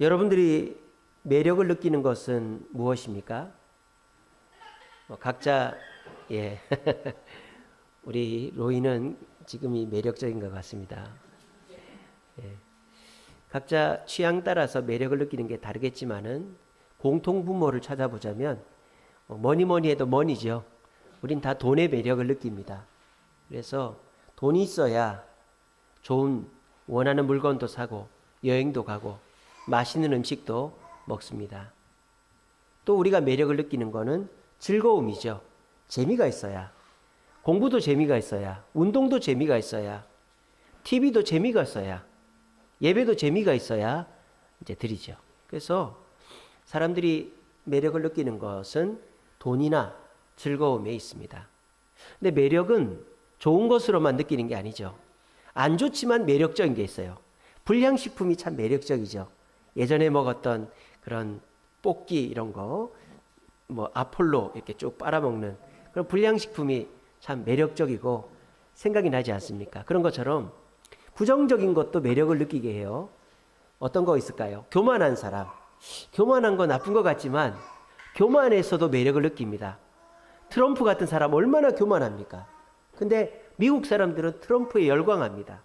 여러분들이 매력을 느끼는 것은 무엇입니까? 각자 우리 로이는 지금이 매력적인 것 같습니다. 각자 취향 따라서 매력을 느끼는 게 다르겠지만은 공통 분모를 찾아보자면 뭐니 해도 머니죠. 우린 다 돈의 매력을 느낍니다. 그래서 돈이 있어야 좋은 원하는 물건도 사고 여행도 가고 맛있는 음식도 먹습니다. 또 우리가 매력을 느끼는 거는 즐거움이죠. 재미가 있어야, 공부도 재미가 있어야, 운동도 재미가 있어야, TV도 재미가 있어야, 예배도 재미가 있어야 이제 드리죠. 그래서 사람들이 매력을 느끼는 것은 돈이나 즐거움에 있습니다. 근데 매력은 좋은 것으로만 느끼는 게 아니죠. 안 좋지만 매력적인 게 있어요. 불량식품이 참 매력적이죠. 예전에 먹었던 그런 뽑기 이런 거, 아폴로 이렇게 쭉 빨아먹는 그런 불량식품이 참 매력적이고 생각이 나지 않습니까? 그런 것처럼 부정적인 것도 매력을 느끼게 해요. 어떤 거 있을까요? 교만한 사람. 교만한 거 나쁜 것 같지만 교만에서도 매력을 느낍니다. 트럼프 같은 사람 얼마나 교만합니까? 근데 미국 사람들은 트럼프에 열광합니다.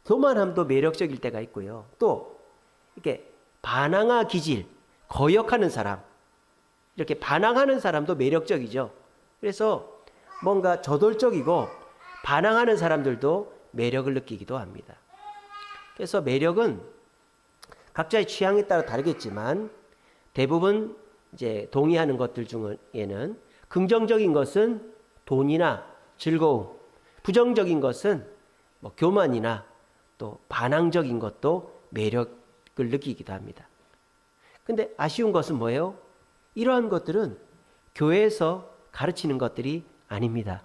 교만함도 매력적일 때가 있고요. 또 이렇게 반항아 기질, 거역하는 사람, 이렇게 반항하는 사람도 매력적이죠. 그래서 뭔가 저돌적이고 반항하는 사람들도 매력을 느끼기도 합니다. 그래서 매력은 각자의 취향에 따라 다르겠지만 대부분 이제 동의하는 것들 중에는 긍정적인 것은 돈이나 즐거움, 부정적인 것은 교만이나 또 반항적인 것도 매력을 느끼기도 합니다. 근데 아쉬운 것은 뭐예요? 이러한 것들은 교회에서 가르치는 것들이 아닙니다.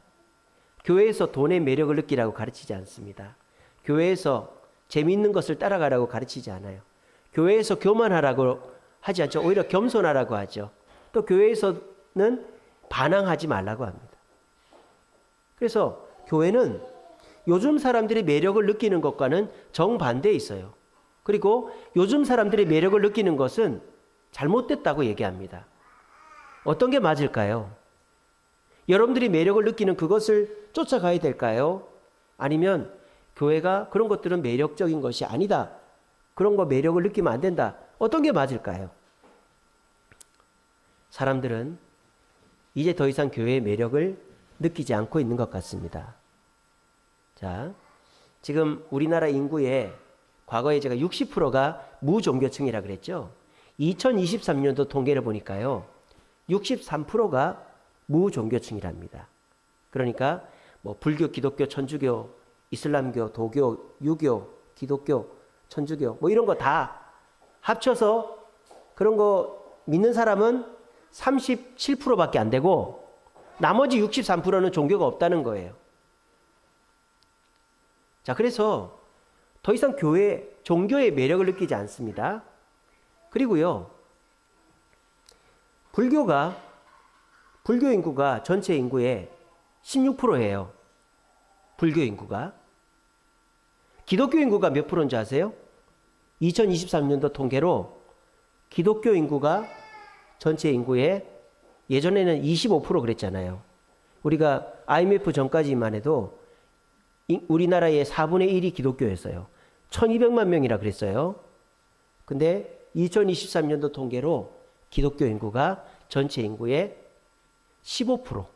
교회에서 돈의 매력을 느끼라고 가르치지 않습니다. 교회에서 재미있는 것을 따라가라고 가르치지 않아요. 교회에서 교만하라고 하지 않죠. 오히려 겸손하라고 하죠. 또 교회에서는 반항하지 말라고 합니다. 그래서 교회는 요즘 사람들이 매력을 느끼는 것과는 정반대에 있어요. 그리고 요즘 사람들이 매력을 느끼는 것은 잘못됐다고 얘기합니다. 어떤 게 맞을까요? 여러분들이 매력을 느끼는 그것을 쫓아가야 될까요? 아니면 교회가 그런 것들은 매력적인 것이 아니다, 그런 거 매력을 느끼면 안 된다, 어떤 게 맞을까요? 사람들은 이제 더 이상 교회의 매력을 느끼지 않고 있는 것 같습니다. 자, 지금 우리나라 인구의 과거에 제가 60%가 무종교층이라 그랬죠. 2023년도 통계를 보니까요, 63%가 무종교층이랍니다. 그러니까 불교, 기독교, 천주교, 이슬람교, 도교, 유교, 기독교, 천주교 이런 거 다 합쳐서 그런 거 믿는 사람은 37%밖에 안 되고 나머지 63%는 종교가 없다는 거예요. 자, 그래서 더 이상 종교의 매력을 느끼지 않습니다. 그리고요, 불교 인구가 전체 인구의 16%예요. 불교 인구가. 기독교 인구가 몇 프로인지 아세요? 2023년도 통계로 기독교 인구가 전체 인구의, 예전에는 25% 그랬잖아요. 우리가 IMF 전까지만 해도 우리나라의 4분의 1이 기독교였어요. 1200만 명이라 그랬어요. 근데 2023년도 통계로 기독교 인구가 전체 인구의 15%,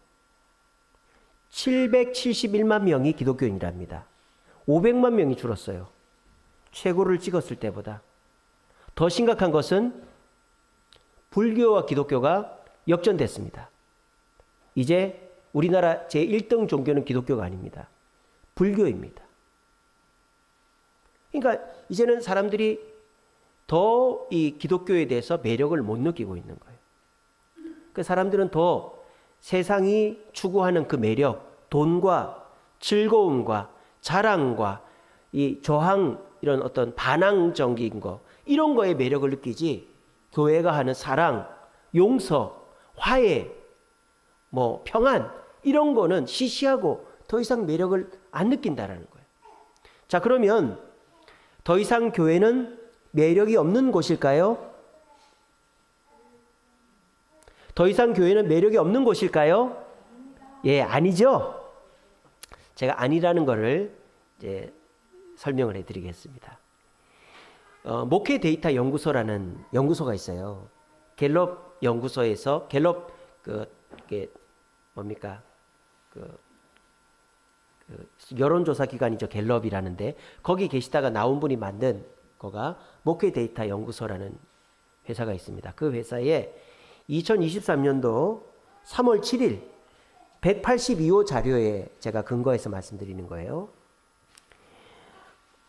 771만 명이 기독교인이랍니다. 500만 명이 줄었어요. 최고를 찍었을 때보다. 더 심각한 것은 불교와 기독교가 역전됐습니다. 이제 우리나라 제1등 종교는 기독교가 아닙니다. 불교입니다. 그러니까 이제는 사람들이 더 이 기독교에 대해서 매력을 못 느끼고 있는 거예요. 그 사람들은 더 세상이 추구하는 그 매력, 돈과 즐거움과 자랑과 이 저항, 이런 어떤 반항적인 거, 이런 거에 매력을 느끼지, 교회가 하는 사랑, 용서, 화해, 평안, 이런 거는 시시하고 더 이상 매력을 안 느낀다라는 거예요. 자, 그러면 더 이상 교회는 매력이 없는 곳일까요? 더 이상 교회는 매력이 없는 곳일까요? 예, 아니죠. 제가 아니라는 것을 이제 설명을 해드리겠습니다. 목회 데이터 연구소라는 연구소가 있어요. 갤럽 연구소에서 갤럽 그게 뭡니까? 여론조사 기관이죠. 갤럽이라는데 거기 계시다가 나온 분이 만든 거가 목회 데이터 연구소라는 회사가 있습니다. 그 회사에 2023년도 3월 7일 182호 자료에 제가 근거해서 말씀드리는 거예요.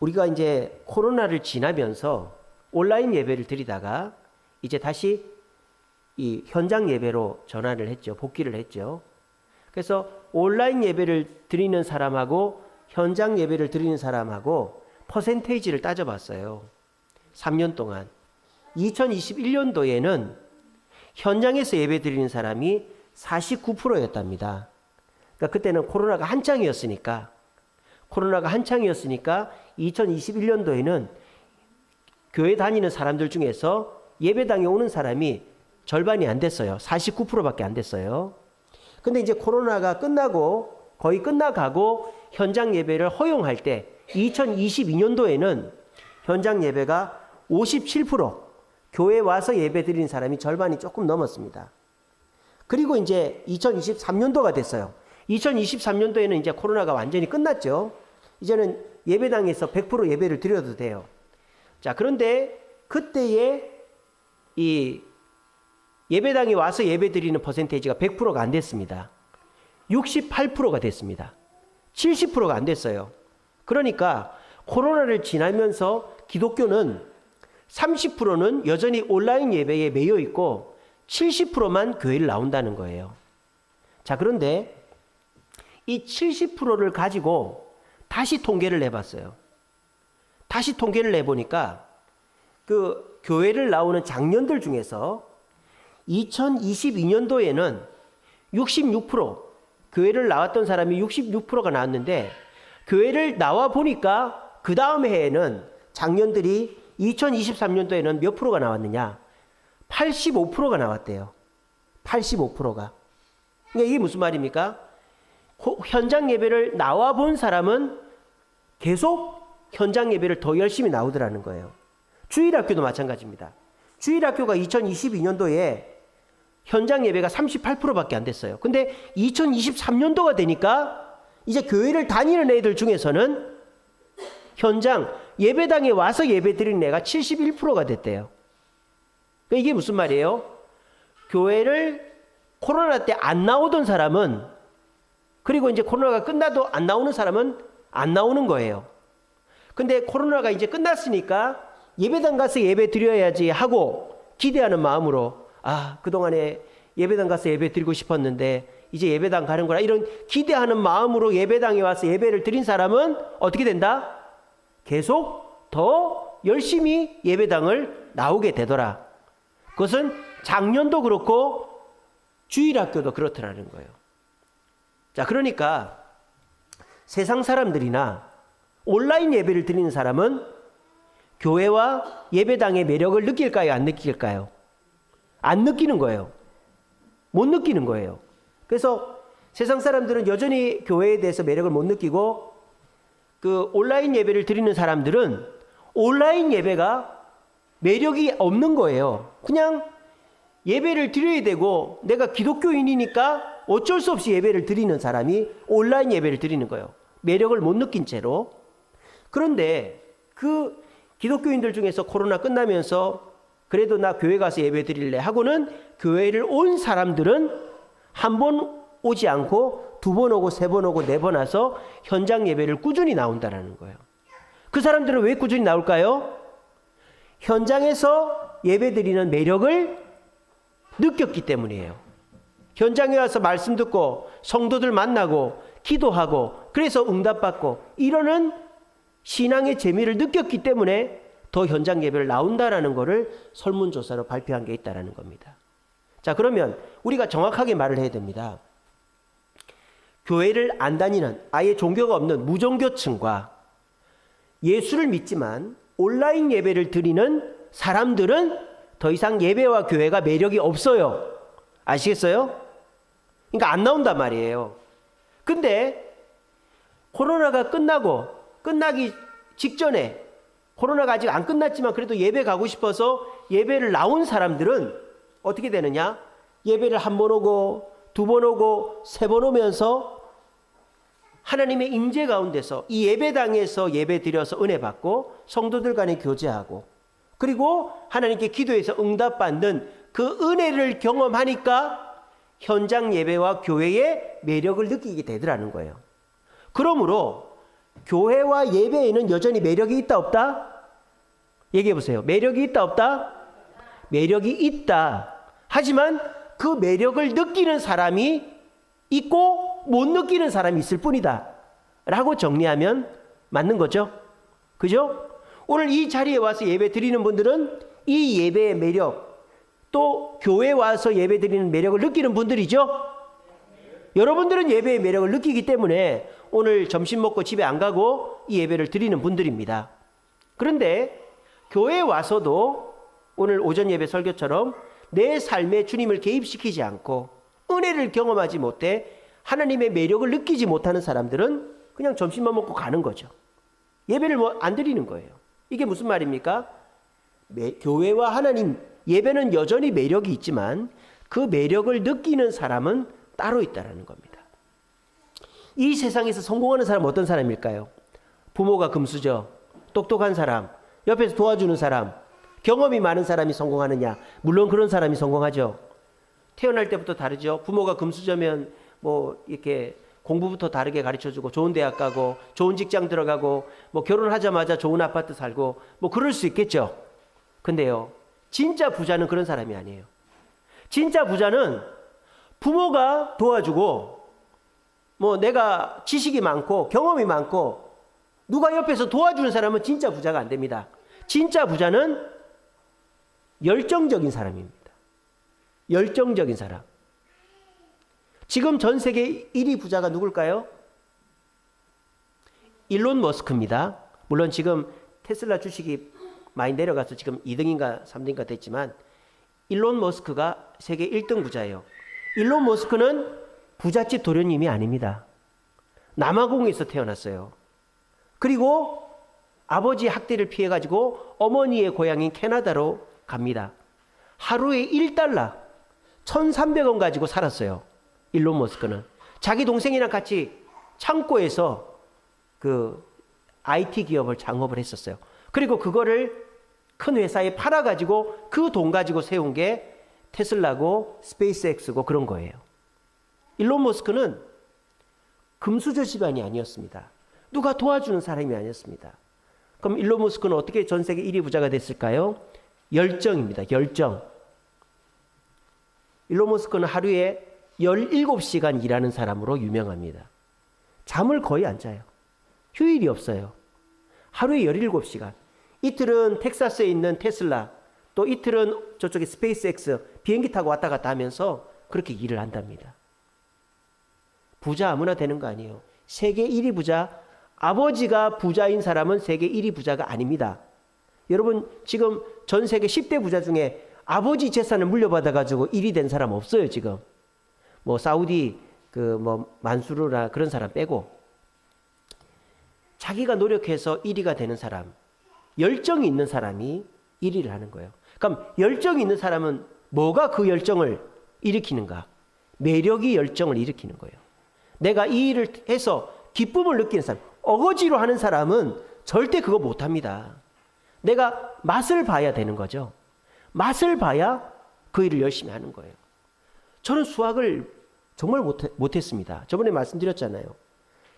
우리가 이제 코로나를 지나면서 온라인 예배를 드리다가 이제 다시 이 현장 예배로 전환을 했죠. 복귀를 했죠. 그래서 온라인 예배를 드리는 사람하고 현장 예배를 드리는 사람하고 퍼센테이지를 따져봤어요. 3년 동안. 2021년도에는 현장에서 예배 드리는 사람이 49%였답니다. 그러니까 그때는 코로나가 한창이었으니까 2021년도에는 교회 다니는 사람들 중에서 예배당에 오는 사람이 절반이 안 됐어요. 49%밖에 안 됐어요. 근데 이제 코로나가 끝나고 거의 끝나가고 현장 예배를 허용할 때 2022년도에는 현장 예배가 57%, 교회 와서 예배 드리는 사람이 절반이 조금 넘었습니다. 그리고 이제 2023년도가 됐어요. 2023년도에는 이제 코로나가 완전히 끝났죠. 이제는 예배당에서 100% 예배를 드려도 돼요. 자, 그런데 그때의 이 예배당에 와서 예배 드리는 퍼센테이지가 100%가 안 됐습니다. 68%가 됐습니다. 70%가 안 됐어요. 그러니까 코로나를 지나면서 기독교는 30%는 여전히 온라인 예배에 매여 있고 70%만 교회를 나온다는 거예요. 자, 그런데 이 70%를 가지고 다시 통계를 내봤어요. 다시 통계를 내보니까 그 교회를 나오는 장년들 중에서 2022년도에는 66%, 교회를 나왔던 사람이 66%가 나왔는데 교회를 나와 보니까 그 다음 해에는 장년들이 2023년도에는 몇 프로가 나왔느냐? 85%가 나왔대요. 85%가. 그러니까 이게 무슨 말입니까? 현장 예배를 나와 본 사람은 계속 현장 예배를 더 열심히 나오더라는 거예요. 주일학교도 마찬가지입니다. 주일학교가 2022년도에 현장 예배가 38%밖에 안 됐어요. 근데 2023년도가 되니까 이제 교회를 다니는 애들 중에서는 현장 예배당에 와서 예배 드리는 애가 71%가 됐대요. 그러니까 이게 무슨 말이에요? 교회를 코로나 때 안 나오던 사람은, 그리고 이제 코로나가 끝나도 안 나오는 사람은 안 나오는 거예요. 근데 코로나가 이제 끝났으니까 예배당 가서 예배 드려야지 하고 기대하는 마음으로, 아, 그동안에 예배당 가서 예배 드리고 싶었는데 이제 예배당 가는 거라, 이런 기대하는 마음으로 예배당에 와서 예배를 드린 사람은 어떻게 된다? 계속 더 열심히 예배당을 나오게 되더라. 그것은 작년도 그렇고 주일학교도 그렇더라는 거예요. 자, 그러니까 세상 사람들이나 온라인 예배를 드리는 사람은 교회와 예배당의 매력을 느낄까요? 안 느낄까요? 안 느끼는 거예요. 못 느끼는 거예요. 그래서 세상 사람들은 여전히 교회에 대해서 매력을 못 느끼고, 그 온라인 예배를 드리는 사람들은 온라인 예배가 매력이 없는 거예요. 그냥 예배를 드려야 되고 내가 기독교인이니까 어쩔 수 없이 예배를 드리는 사람이 온라인 예배를 드리는 거예요. 매력을 못 느낀 채로. 그런데 그 기독교인들 중에서 코로나 끝나면서 그래도 나 교회 가서 예배 드릴래 하고는 교회를 온 사람들은 한 번 오지 않고 두 번 오고 세 번 오고 네 번 와서 현장 예배를 꾸준히 나온다는 거예요. 그 사람들은 왜 꾸준히 나올까요? 현장에서 예배 드리는 매력을 느꼈기 때문이에요. 현장에 와서 말씀 듣고 성도들 만나고 기도하고 그래서 응답받고 이러는 신앙의 재미를 느꼈기 때문에 더 현장 예배를 나온다라는 것을 설문조사로 발표한 게 있다라는 겁니다. 자, 그러면 우리가 정확하게 말을 해야 됩니다. 교회를 안 다니는 아예 종교가 없는 무종교층과 예수를 믿지만 온라인 예배를 드리는 사람들은 더 이상 예배와 교회가 매력이 없어요. 아시겠어요? 그러니까 안 나온단 말이에요. 근데 코로나가 끝나기 직전에, 코로나가 아직 안 끝났지만 그래도 예배 가고 싶어서 예배를 나온 사람들은 어떻게 되느냐? 예배를 한 번 오고 두 번 오고 세 번 오면서 하나님의 임재 가운데서 이 예배당에서 예배 드려서 은혜 받고 성도들 간에 교제하고 그리고 하나님께 기도해서 응답받는 그 은혜를 경험하니까 현장 예배와 교회의 매력을 느끼게 되더라는 거예요. 그러므로 교회와 예배에는 여전히 매력이 있다 없다? 얘기해 보세요. 매력이 있다 없다? 매력이 있다. 하지만 그 매력을 느끼는 사람이 있고 못 느끼는 사람이 있을 뿐이다 라고 정리하면 맞는 거죠. 그죠? 오늘 이 자리에 와서 예배 드리는 분들은 이 예배의 매력, 또 교회에 와서 예배 드리는 매력을 느끼는 분들이죠. 여러분들은 예배의 매력을 느끼기 때문에 오늘 점심 먹고 집에 안 가고 이 예배를 드리는 분들입니다. 그런데 교회에 와서도 오늘 오전 예배 설교처럼 내 삶에 주님을 개입시키지 않고 은혜를 경험하지 못해 하나님의 매력을 느끼지 못하는 사람들은 그냥 점심만 먹고 가는 거죠. 예배를 안 드리는 거예요. 이게 무슨 말입니까? 교회와 하나님, 예배는 여전히 매력이 있지만 그 매력을 느끼는 사람은 따로 있다는 겁니다. 이 세상에서 성공하는 사람은 어떤 사람일까요? 부모가 금수저, 똑똑한 사람, 옆에서 도와주는 사람, 경험이 많은 사람이 성공하느냐? 물론 그런 사람이 성공하죠. 태어날 때부터 다르죠. 부모가 금수저면 뭐 이렇게 공부부터 다르게 가르쳐주고 좋은 대학 가고 좋은 직장 들어가고 뭐 결혼하자마자 좋은 아파트 살고 뭐 그럴 수 있겠죠. 근데요, 진짜 부자는 그런 사람이 아니에요. 진짜 부자는 부모가 도와주고 뭐 내가 지식이 많고 경험이 많고 누가 옆에서 도와주는 사람은 진짜 부자가 안 됩니다. 진짜 부자는 열정적인 사람입니다. 열정적인 사람. 지금 전 세계 1위 부자가 누굴까요? 일론 머스크입니다. 물론 지금 테슬라 주식이 많이 내려가서 지금 2등인가 3등인가 됐지만 일론 머스크가 세계 1등 부자예요. 일론 머스크는 부잣집 도련님이 아닙니다. 남아공에서 태어났어요. 그리고 아버지의 학대를 피해가지고 어머니의 고향인 캐나다로 갑니다. 하루에 1달러 1,300원 가지고 살았어요. 일론 머스크는. 자기 동생이랑 같이 창고에서 그 IT 기업을 창업을 했었어요. 그리고 그거를 큰 회사에 팔아가지고 그 돈 가지고 세운 게 테슬라고 스페이스X고 그런 거예요. 일론 머스크는 금수저 집안이 아니었습니다. 누가 도와주는 사람이 아니었습니다. 그럼 일론 머스크는 어떻게 전 세계 1위 부자가 됐을까요? 열정입니다. 열정. 일론 머스크는 하루에 17시간 일하는 사람으로 유명합니다. 잠을 거의 안 자요. 휴일이 없어요. 하루에 17시간. 이틀은 텍사스에 있는 테슬라, 또 이틀은 저쪽에 스페이스X 비행기 타고 왔다 갔다 하면서 그렇게 일을 한답니다. 부자 아무나 되는 거 아니에요. 세계 1위 부자, 아버지가 부자인 사람은 세계 1위 부자가 아닙니다. 여러분 지금 전 세계 10대 부자 중에 아버지 재산을 물려받아가지고 1위 된 사람 없어요. 지금 뭐 사우디 그 뭐 만수르나 그런 사람 빼고 자기가 노력해서 1위가 되는 사람, 열정이 있는 사람이 1위를 하는 거예요. 그럼 열정이 있는 사람은 뭐가 그 열정을 일으키는가? 매력이 열정을 일으키는 거예요. 내가 이 일을 해서 기쁨을 느끼는 사람, 어거지로 하는 사람은 절대 그거 못합니다. 내가 맛을 봐야 되는 거죠. 맛을 봐야 그 일을 열심히 하는 거예요. 저는 수학을 정말 못했습니다. 저번에 말씀드렸잖아요.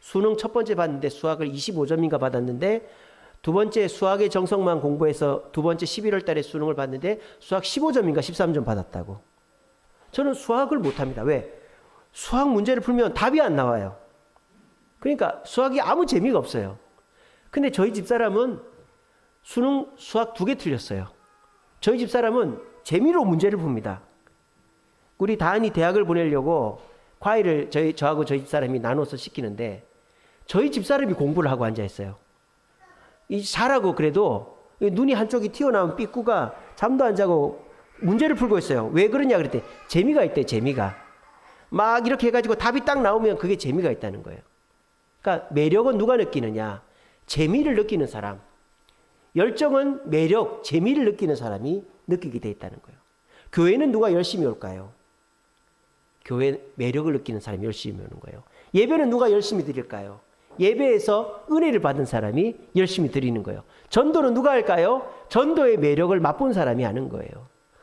수능 첫 번째 봤는데 수학을 25점인가 받았는데 두 번째 수학의 정석만 공부해서 두 번째 11월 달에 수능을 봤는데 수학 15점인가 13점 받았다고. 저는 수학을 못합니다. 왜? 수학 문제를 풀면 답이 안 나와요. 그러니까 수학이 아무 재미가 없어요. 근데 저희 집사람은 수능 수학 2개 틀렸어요. 저희 집사람은 재미로 문제를 풉니다. 우리 다은이 대학을 보내려고 과외를 저하고 저희 집사람이 나눠서 시키는데 저희 집사람이 공부를 하고 앉아 있어요. 잘하고 그래도 눈이 한쪽이 튀어나온 삐꾸가 잠도 안 자고 문제를 풀고 있어요. 왜 그러냐 그랬더니 재미가 있대, 재미가. 막 이렇게 해가지고 답이 딱 나오면 그게 재미가 있다는 거예요. 그러니까 매력은 누가 느끼느냐? 재미를 느끼는 사람. 열정은 매력, 재미를 느끼는 사람이 느끼게 돼 있다는 거예요. 교회는 누가 열심히 올까요? 교회 매력을 느끼는 사람이 열심히 오는 거예요. 예배는 누가 열심히 드릴까요? 예배에서 은혜를 받은 사람이 열심히 드리는 거예요. 전도는 누가 할까요? 전도의 매력을 맛본 사람이 하는 거예요.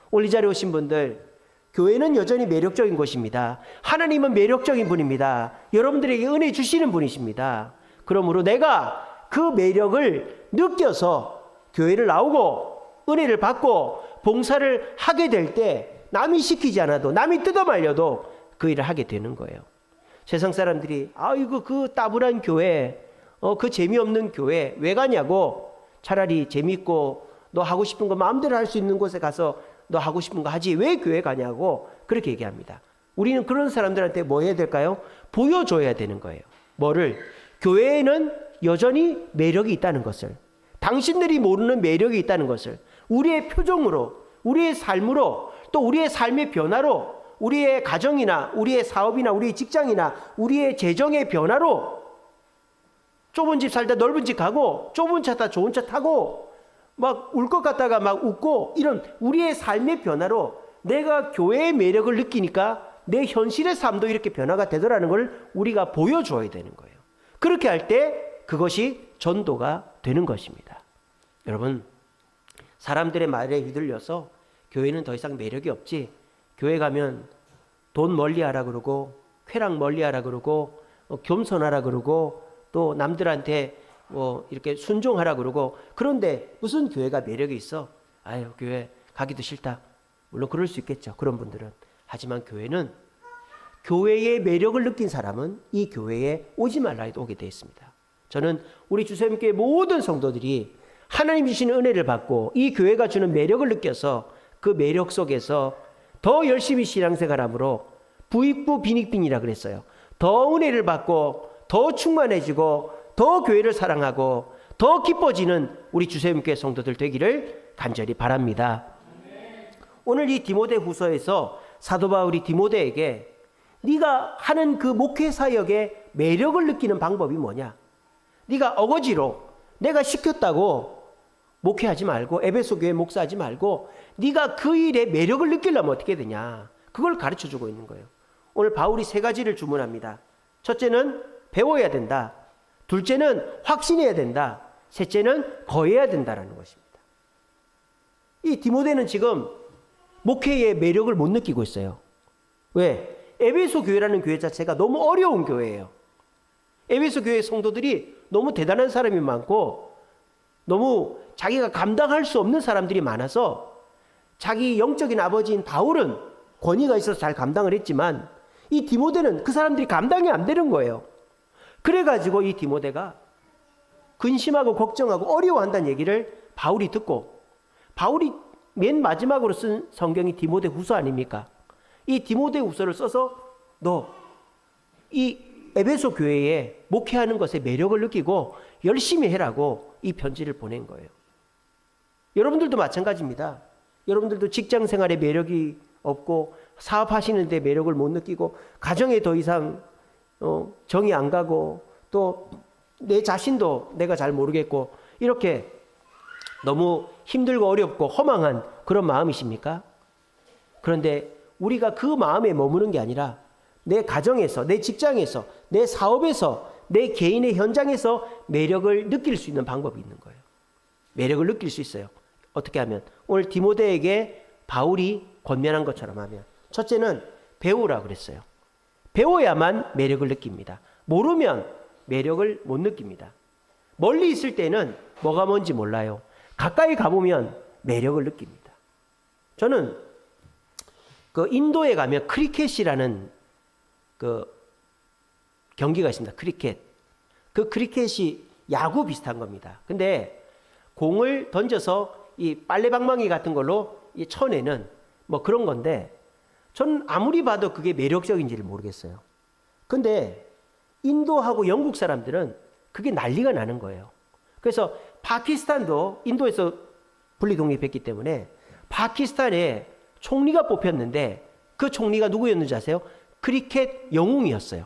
오늘 이 자리에 오신 분들, 교회는 여전히 매력적인 곳입니다. 하나님은 매력적인 분입니다. 여러분들에게 은혜 주시는 분이십니다. 그러므로 내가 그 매력을 느껴서 교회를 나오고 은혜를 받고 봉사를 하게 될 때 남이 시키지 않아도, 남이 뜯어말려도 그 일을 하게 되는 거예요. 세상 사람들이 아이고 그 따분한 교회, 그 재미없는 교회 왜 가냐고, 차라리 재미있고 너 하고 싶은 거 마음대로 할 수 있는 곳에 가서 너 하고 싶은 거 하지 왜 교회 가냐고 그렇게 얘기합니다. 우리는 그런 사람들한테 뭐 해야 될까요? 보여줘야 되는 거예요. 뭐를? 교회에는 여전히 매력이 있다는 것을, 당신들이 모르는 매력이 있다는 것을 우리의 표정으로, 우리의 삶으로, 또 우리의 삶의 변화로, 우리의 가정이나 우리의 사업이나 우리의 직장이나 우리의 재정의 변화로, 좁은 집 살다 넓은 집 가고 좁은 차 타다 좋은 차 타고 막 울 것 같다가 막 웃고, 이런 우리의 삶의 변화로 내가 교회의 매력을 느끼니까 내 현실의 삶도 이렇게 변화가 되더라는 걸 우리가 보여줘야 되는 거예요. 그렇게 할 때 그것이 전도가 되는 것입니다. 여러분, 사람들의 말에 휘둘려서 교회는 더 이상 매력이 없지, 교회 가면 돈 멀리하라 그러고 쾌락 멀리하라 그러고 겸손하라 그러고 또 남들한테 뭐 이렇게 순종하라 그러고, 그런데 무슨 교회가 매력이 있어? 아유, 교회 가기도 싫다. 물론 그럴 수 있겠죠, 그런 분들은. 하지만 교회는, 교회의 매력을 느낀 사람은 이 교회에 오지 말라 해도 오게 되어 있습니다. 저는 우리 주세님교회 모든 성도들이 하나님 주시는 은혜를 받고 이 교회가 주는 매력을 느껴서 그 매력 속에서 더 열심히 신앙생활함으로 부익부 빈익빈이라 그랬어요. 더 은혜를 받고 더 충만해지고 더 교회를 사랑하고 더 기뻐지는 우리 주세님교회 성도들 되기를 간절히 바랍니다. 오늘 이 디모데 후서에서 사도 바울이 디모데에게 네가 하는 그 목회 사역의 매력을 느끼는 방법이 뭐냐? 네가 어거지로 내가 시켰다고 목회하지 말고 에베소 교회 목사하지 말고 네가 그 일에 매력을 느끼려면 어떻게 되냐? 그걸 가르쳐주고 있는 거예요. 오늘 바울이 3가지를 주문합니다. 첫째는 배워야 된다. 둘째는 확신해야 된다. 셋째는 거해야 된다라는 것입니다. 이 디모데는 지금 목회의 매력을 못 느끼고 있어요. 왜? 에베소 교회라는 교회 자체가 너무 어려운 교회예요. 에베소 교회 성도들이 너무 대단한 사람이 많고 너무 자기가 감당할 수 없는 사람들이 많아서 자기 영적인 아버지인 바울은 권위가 있어서 잘 감당을 했지만 이 디모데는 그 사람들이 감당이 안 되는 거예요. 그래가지고 이 디모데가 근심하고 걱정하고 어려워한다는 얘기를 바울이 듣고, 바울이 맨 마지막으로 쓴 성경이 디모데 후서 아닙니까? 이 디모데 후서를 써서 너 이 에베소 교회에 목회하는 것에 매력을 느끼고 열심히 해라고 이 편지를 보낸 거예요. 여러분들도 마찬가지입니다. 여러분들도 직장 생활에 매력이 없고 사업하시는데 매력을 못 느끼고 가정에 더 이상 정이 안 가고 또 내 자신도 내가 잘 모르겠고 이렇게 너무 힘들고 어렵고 허망한 그런 마음이십니까? 그런데 우리가 그 마음에 머무는 게 아니라 내 가정에서, 내 직장에서, 내 사업에서, 내 개인의 현장에서 매력을 느낄 수 있는 방법이 있는 거예요. 매력을 느낄 수 있어요. 어떻게 하면? 오늘 디모데에게 바울이 권면한 것처럼 하면, 첫째는 배우라 그랬어요. 배워야만 매력을 느낍니다. 모르면 매력을 못 느낍니다. 멀리 있을 때는 뭐가 뭔지 몰라요. 가까이 가보면 매력을 느낍니다. 저는 그 인도에 가면 크리켓이라는 그 경기가 있습니다. 크리켓. 그 크리켓이 야구 비슷한 겁니다. 근데 공을 던져서 이 빨래방망이 같은 걸로 쳐내는 뭐 그런 건데 저는 아무리 봐도 그게 매력적인지를 모르겠어요. 근데 인도하고 영국 사람들은 그게 난리가 나는 거예요. 그래서 파키스탄도 인도에서 분리 독립했기 때문에 파키스탄에 총리가 뽑혔는데 그 총리가 누구였는지 아세요? 크리켓 영웅이었어요.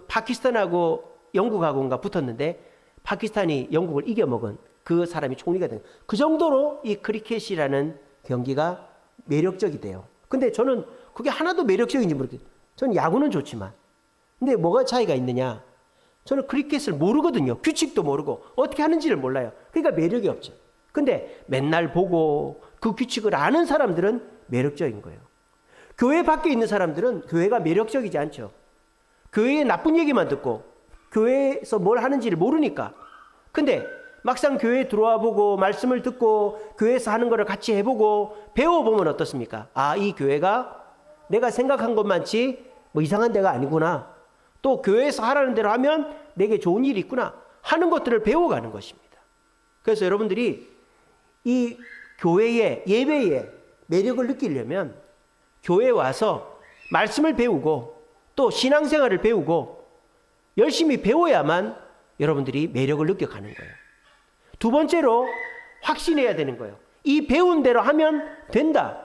파키스탄하고 영국하고가 붙었는데 파키스탄이 영국을 이겨먹은 그 사람이 총리가 된, 그 정도로 이 크리켓이라는 경기가 매력적이 돼요. 근데 저는 그게 하나도 매력적인지 모르겠어요. 저는 야구는 좋지만. 근데 뭐가 차이가 있느냐? 저는 크리켓을 모르거든요. 규칙도 모르고 어떻게 하는지를 몰라요. 그러니까 매력이 없죠. 근데 맨날 보고 그 규칙을 아는 사람들은 매력적인 거예요. 교회 밖에 있는 사람들은 교회가 매력적이지 않죠. 교회의 나쁜 얘기만 듣고 교회에서 뭘 하는지를 모르니까. 근데 막상 교회에 들어와 보고 말씀을 듣고 교회에서 하는 거를 같이 해보고 배워보면 어떻습니까? 아, 이 교회가 내가 생각한 것만치 뭐 이상한 데가 아니구나. 또 교회에서 하라는 대로 하면 내게 좋은 일이 있구나 하는 것들을 배워가는 것입니다. 그래서 여러분들이 이 교회의 예배의 매력을 느끼려면 교회에 와서 말씀을 배우고 또 신앙생활을 배우고 열심히 배워야만 여러분들이 매력을 느껴가는 거예요. 두 번째로 확신해야 되는 거예요. 이 배운 대로 하면 된다.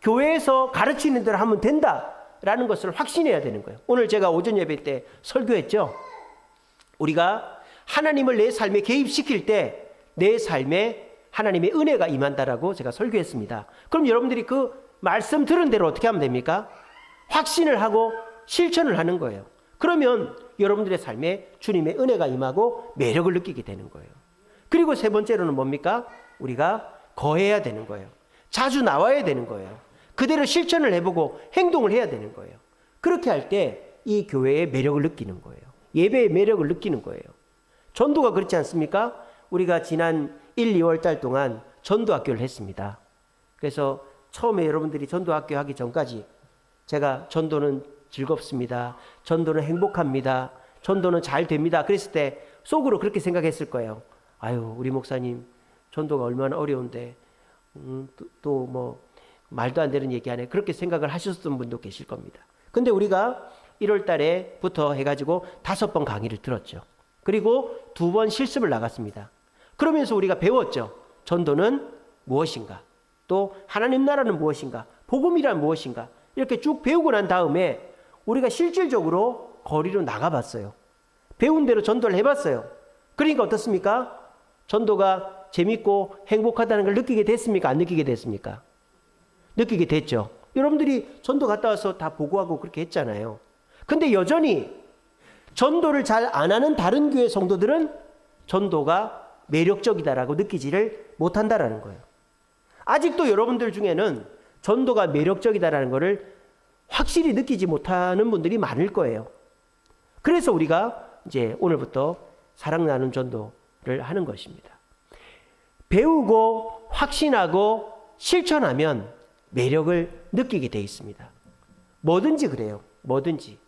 교회에서 가르치는 대로 하면 된다라는 것을 확신해야 되는 거예요. 오늘 제가 오전 예배 때 설교했죠. 우리가 하나님을 내 삶에 개입시킬 때 내 삶에 하나님의 은혜가 임한다라고 제가 설교했습니다. 그럼 여러분들이 그 말씀 들은 대로 어떻게 하면 됩니까? 확신을 하고 실천을 하는 거예요. 그러면 여러분들의 삶에 주님의 은혜가 임하고 매력을 느끼게 되는 거예요. 그리고 세 번째로는 뭡니까? 우리가 거해야 되는 거예요. 자주 나와야 되는 거예요. 그대로 실천을 해보고 행동을 해야 되는 거예요. 그렇게 할 때 이 교회의 매력을 느끼는 거예요. 예배의 매력을 느끼는 거예요. 전도가 그렇지 않습니까? 우리가 지난 1, 2월 달 동안 전도학교를 했습니다. 그래서 처음에 여러분들이 전도학교 하기 전까지 제가 전도는 즐겁습니다. 전도는 행복합니다. 전도는 잘 됩니다. 그랬을 때 속으로 그렇게 생각했을 거예요. 아유, 우리 목사님 전도가 얼마나 어려운데 또 뭐 말도 안 되는 얘기 하네. 그렇게 생각을 하셨던 분도 계실 겁니다. 근데 우리가 1월 달에부터 해가지고 5번 강의를 들었죠. 그리고 2번 실습을 나갔습니다. 그러면서 우리가 배웠죠. 전도는 무엇인가? 또 하나님 나라는 무엇인가? 복음이란 무엇인가? 이렇게 쭉 배우고 난 다음에 우리가 실질적으로 거리로 나가봤어요. 배운 대로 전도를 해봤어요. 그러니까 어떻습니까? 전도가 재밌고 행복하다는 걸 느끼게 됐습니까? 안 느끼게 됐습니까? 느끼게 됐죠. 여러분들이 전도 갔다 와서 다 보고하고 그렇게 했잖아요. 근데 여전히 전도를 잘 안 하는 다른 교회 성도들은 전도가 매력적이다라고 느끼지를 못한다라는 거예요. 아직도 여러분들 중에는 전도가 매력적이다라는 것을 확실히 느끼지 못하는 분들이 많을 거예요. 그래서 우리가 이제 오늘부터 사랑 나눔 전도를 하는 것입니다. 배우고 확신하고 실천하면 매력을 느끼게 돼 있습니다. 뭐든지 그래요. 뭐든지.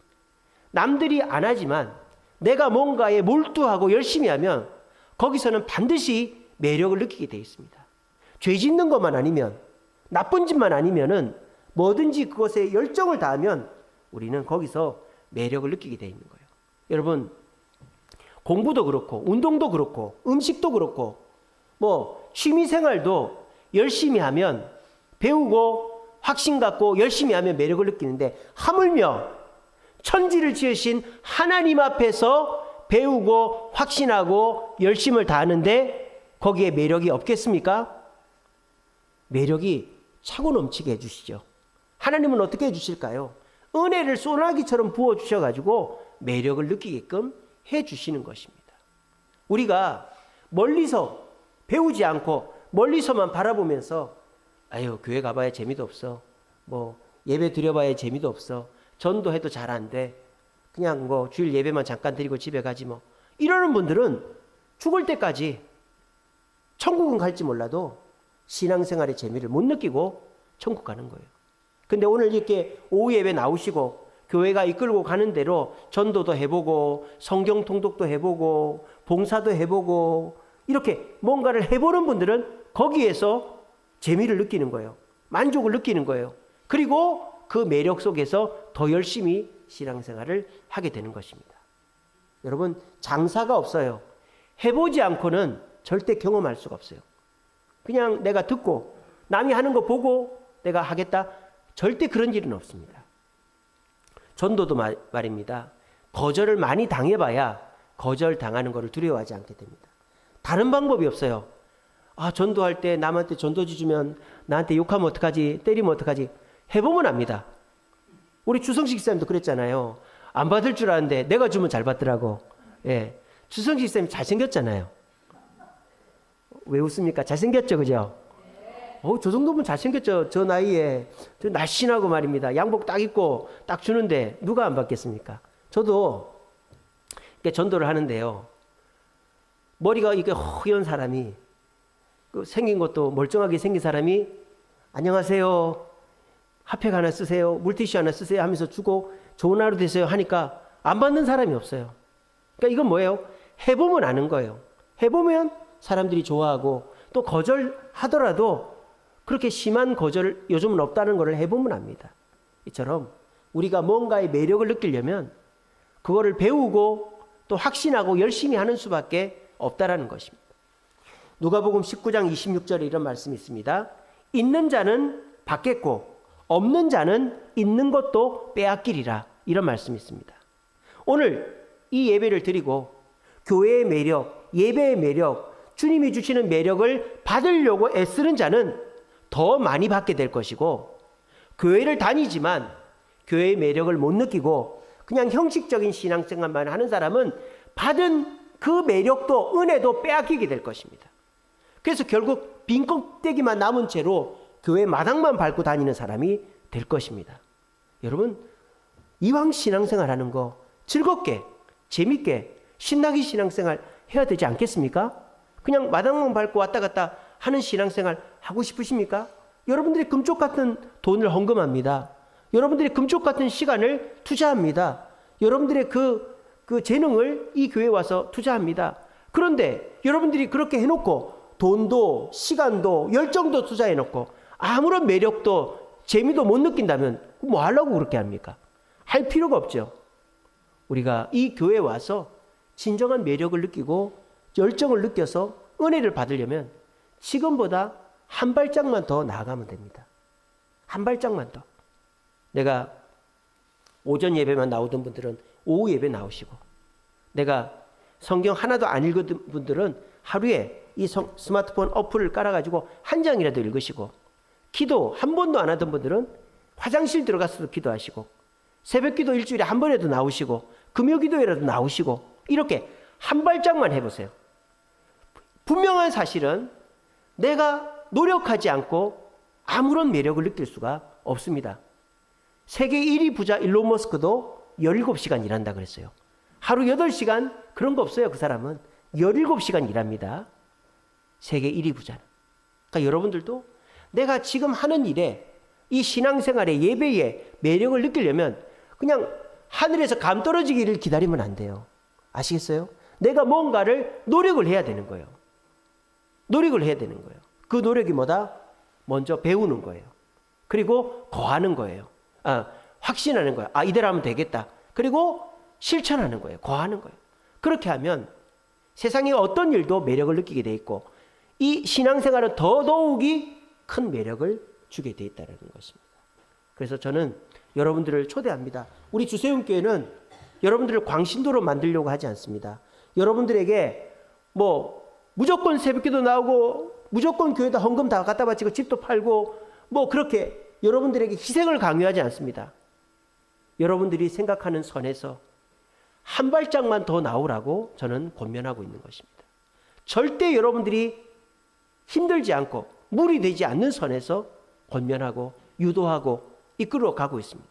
남들이 안 하지만 내가 뭔가에 몰두하고 열심히 하면 거기서는 반드시 매력을 느끼게 돼 있습니다. 죄 짓는 것만 아니면, 나쁜 짓만 아니면은 뭐든지 그것에 열정을 다하면 우리는 거기서 매력을 느끼게 돼 있는 거예요. 여러분, 공부도 그렇고 운동도 그렇고 음식도 그렇고 뭐 취미생활도 열심히 하면, 배우고 확신 갖고 열심히 하면 매력을 느끼는데, 하물며 천지를 지으신 하나님 앞에서 배우고 확신하고 열심을 다하는데 거기에 매력이 없겠습니까? 매력이 차고 넘치게 해주시죠. 하나님은 어떻게 해주실까요? 은혜를 소나기처럼 부어주셔가지고 매력을 느끼게끔 해주시는 것입니다. 우리가 멀리서 배우지 않고 멀리서만 바라보면서 아유, 교회 가봐야 재미도 없어, 뭐 예배 드려봐야 재미도 없어, 전도해도 잘 안 돼, 그냥 뭐 주일 예배만 잠깐 드리고 집에 가지 뭐, 이러는 분들은 죽을 때까지 천국은 갈지 몰라도 신앙생활의 재미를 못 느끼고 천국 가는 거예요. 근데 오늘 이렇게 오후 예배 나오시고 교회가 이끌고 가는 대로 전도도 해보고 성경 통독도 해보고 봉사도 해보고 이렇게 뭔가를 해보는 분들은 거기에서 재미를 느끼는 거예요. 만족을 느끼는 거예요. 그리고 그 매력 속에서 더 열심히 신앙생활을 하게 되는 것입니다. 여러분, 장사가 없어요. 해보지 않고는 절대 경험할 수가 없어요. 그냥 내가 듣고 남이 하는 거 보고 내가 하겠다, 절대 그런 일은 없습니다. 전도도 말입니다. 거절을 많이 당해봐야 거절당하는 것을 두려워하지 않게 됩니다. 다른 방법이 없어요. 아, 전도할 때 남한테 전도지 주면 나한테 욕하면 어떡하지, 때리면 어떡하지. 해보면 압니다. 우리 주성식 쌤도 그랬잖아요. 안 받을 줄 알았는데 내가 주면 잘 받더라고. 예, 주성식 쌤 잘생겼잖아요. 왜 웃습니까? 잘생겼죠, 그죠? 저 정도면 잘생겼죠. 저 나이에. 저 날씬하고 말입니다. 양복 딱 입고 딱 주는데 누가 안 받겠습니까? 저도 이렇게 전도를 하는데요. 머리가 이게 허연 사람이, 생긴 것도 멀쩡하게 생긴 사람이 안녕하세요, 핫팩 하나 쓰세요, 물티슈 하나 쓰세요 하면서 주고 좋은 하루 되세요 하니까 안 받는 사람이 없어요. 그러니까 이건 뭐예요? 해보면 아는 거예요. 해보면 사람들이 좋아하고, 또 거절하더라도 그렇게 심한 거절을 요즘은 없다는 것을 해보면 압니다. 이처럼 우리가 뭔가의 매력을 느끼려면 그거를 배우고 또 확신하고 열심히 하는 수밖에 없다라는 것입니다. 누가복음 19장 26절에 이런 말씀이 있습니다. 있는 자는 받겠고 없는 자는 있는 것도 빼앗기리라. 이런 말씀이 있습니다. 오늘 이 예배를 드리고 교회의 매력, 예배의 매력, 주님이 주시는 매력을 받으려고 애쓰는 자는 더 많이 받게 될 것이고, 교회를 다니지만 교회의 매력을 못 느끼고 그냥 형식적인 신앙생활만 하는 사람은 받은 그 매력도 은혜도 빼앗기게 될 것입니다. 그래서 결국 빈 껍데기만 남은 채로 교회 마당만 밟고 다니는 사람이 될 것입니다. 여러분, 이왕 신앙생활 하는 거 즐겁게 재밌게 신나게 신앙생활 해야 되지 않겠습니까? 그냥 마당만 밟고 왔다 갔다 하는 신앙생활 하고 싶으십니까? 여러분들이 금쪽 같은 돈을 헌금합니다. 여러분들이 금쪽 같은 시간을 투자합니다. 여러분들의 그 재능을 이 교회에 와서 투자합니다. 그런데 여러분들이 그렇게 해놓고 돈도 시간도 열정도 투자해놓고 아무런 매력도 재미도 못 느낀다면 뭐 하려고 그렇게 합니까? 할 필요가 없죠. 우리가 이 교회에 와서 진정한 매력을 느끼고 열정을 느껴서 은혜를 받으려면 지금보다 한 발짝만 더 나아가면 됩니다. 한 발짝만 더. 내가 오전 예배만 나오던 분들은 오후 예배 나오시고, 내가 성경 하나도 안 읽은 분들은 하루에 이 스마트폰 어플을 깔아가지고 한 장이라도 읽으시고, 기도 한 번도 안 하던 분들은 화장실 들어가서도 기도하시고, 새벽기도 일주일에 한 번이라도 나오시고, 금요기도에라도 나오시고, 이렇게 한 발짝만 해보세요. 분명한 사실은 내가 노력하지 않고 아무런 매력을 느낄 수가 없습니다. 세계 1위 부자 일론 머스크도 17시간 일한다 그랬어요. 하루 8시간 그런 거 없어요. 그 사람은 17시간 일합니다. 세계 1위 부자는. 그러니까 여러분들도 내가 지금 하는 일에, 이 신앙생활의 예배에 매력을 느끼려면 그냥 하늘에서 감 떨어지기를 기다리면 안 돼요. 아시겠어요? 내가 뭔가를 노력을 해야 되는 거예요. 노력을 해야 되는 거예요. 그 노력이 뭐다? 먼저 배우는 거예요. 그리고 거하는 거예요. 확신하는 거예요. 이대로 하면 되겠다. 그리고 실천하는 거예요. 거하는 거예요. 그렇게 하면 세상의 어떤 일도 매력을 느끼게 돼 있고, 이 신앙생활은 더더욱이 큰 매력을 주게 돼 있다는 것입니다. 그래서 저는 여러분들을 초대합니다. 우리 주세훈교회는 여러분들을 광신도로 만들려고 하지 않습니다. 여러분들에게 무조건 새벽기도 나오고 무조건 교회에다 헌금 다 갖다 바치고 집도 팔고 그렇게 여러분들에게 희생을 강요하지 않습니다. 여러분들이 생각하는 선에서 한 발짝만 더 나오라고 저는 권면하고 있는 것입니다. 절대 여러분들이 힘들지 않고 무리되지 않는 선에서 권면하고 유도하고 이끌어 가고 있습니다.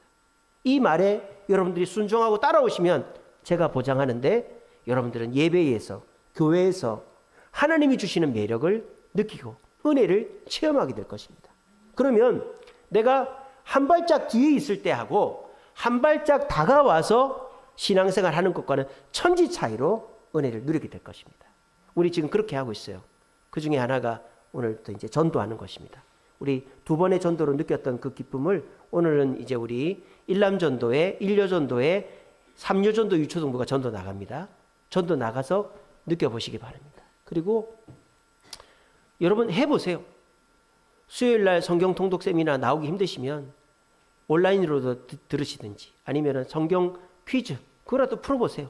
이 말에 여러분들이 순종하고 따라오시면 제가 보장하는데, 여러분들은 예배에서, 교회에서 하나님이 주시는 매력을 느끼고 은혜를 체험하게 될 것입니다. 그러면 내가 한 발짝 뒤에 있을 때 하고 한 발짝 다가와서 신앙생활 하는 것과는 천지 차이로 은혜를 누리게 될 것입니다. 우리 지금 그렇게 하고 있어요. 그 중에 하나가 오늘 또 이제 전도하는 것입니다. 우리 두 번의 전도로 느꼈던 그 기쁨을 오늘은 이제 우리 일남전도회, 일여전도회, 삼여전도, 유초동부가 전도 나갑니다. 전도 나가서 느껴보시기 바랍니다. 그리고 여러분 해보세요. 수요일날 성경 통독 세미나 나오기 힘드시면 온라인으로도 들으시든지 아니면 성경 퀴즈 그거라도 풀어보세요.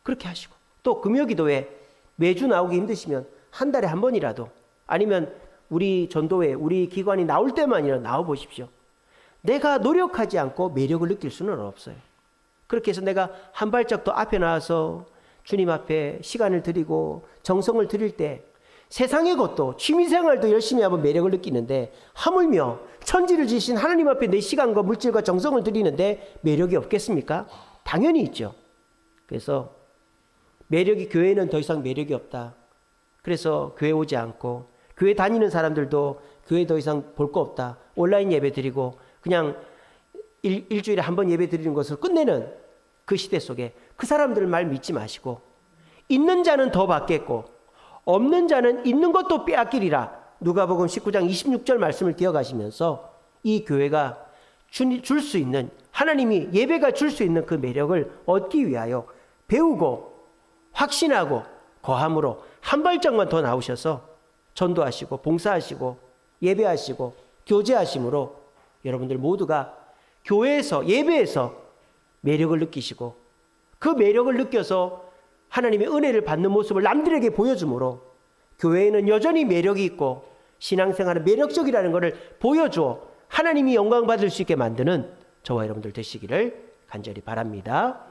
그렇게 하시고 또 금요기도회 매주 나오기 힘드시면 한 달에 한 번이라도 아니면 우리 전도회 우리 기관이 나올 때만이라도 나와보십시오. 내가 노력하지 않고 매력을 느낄 수는 없어요. 그렇게 해서 내가 한 발짝 더 앞에 나와서 주님 앞에 시간을 드리고 정성을 드릴 때 세상의 것도 취미생활도 열심히 하면 매력을 느끼는데 하물며 천지를 지으신 하나님 앞에 내 시간과 물질과 정성을 드리는데 매력이 없겠습니까? 당연히 있죠. 그래서 매력이 교회는 더 이상 매력이 없다. 그래서 교회 오지 않고 교회 다니는 사람들도 교회 더 이상 볼 거 없다. 온라인 예배 드리고 그냥 일주일에 한 번 예배 드리는 것을 끝내는 그 시대 속에 그 사람들 말 믿지 마시고 있는 자는 더 받겠고 없는 자는 있는 것도 빼앗기리라. 누가복음 19장 26절 말씀을 기억하시면서 이 교회가 줄 수 있는 하나님이 예배가 줄 수 있는 그 매력을 얻기 위하여 배우고 확신하고 거함으로 한 발짝만 더 나오셔서 전도하시고 봉사하시고 예배하시고 교제하심으로 여러분들 모두가 교회에서 예배에서 매력을 느끼시고 그 매력을 느껴서 하나님의 은혜를 받는 모습을 남들에게 보여주므로 교회에는 여전히 매력이 있고 신앙생활은 매력적이라는 것을 보여주어 하나님이 영광 받을 수 있게 만드는 저와 여러분들 되시기를 간절히 바랍니다.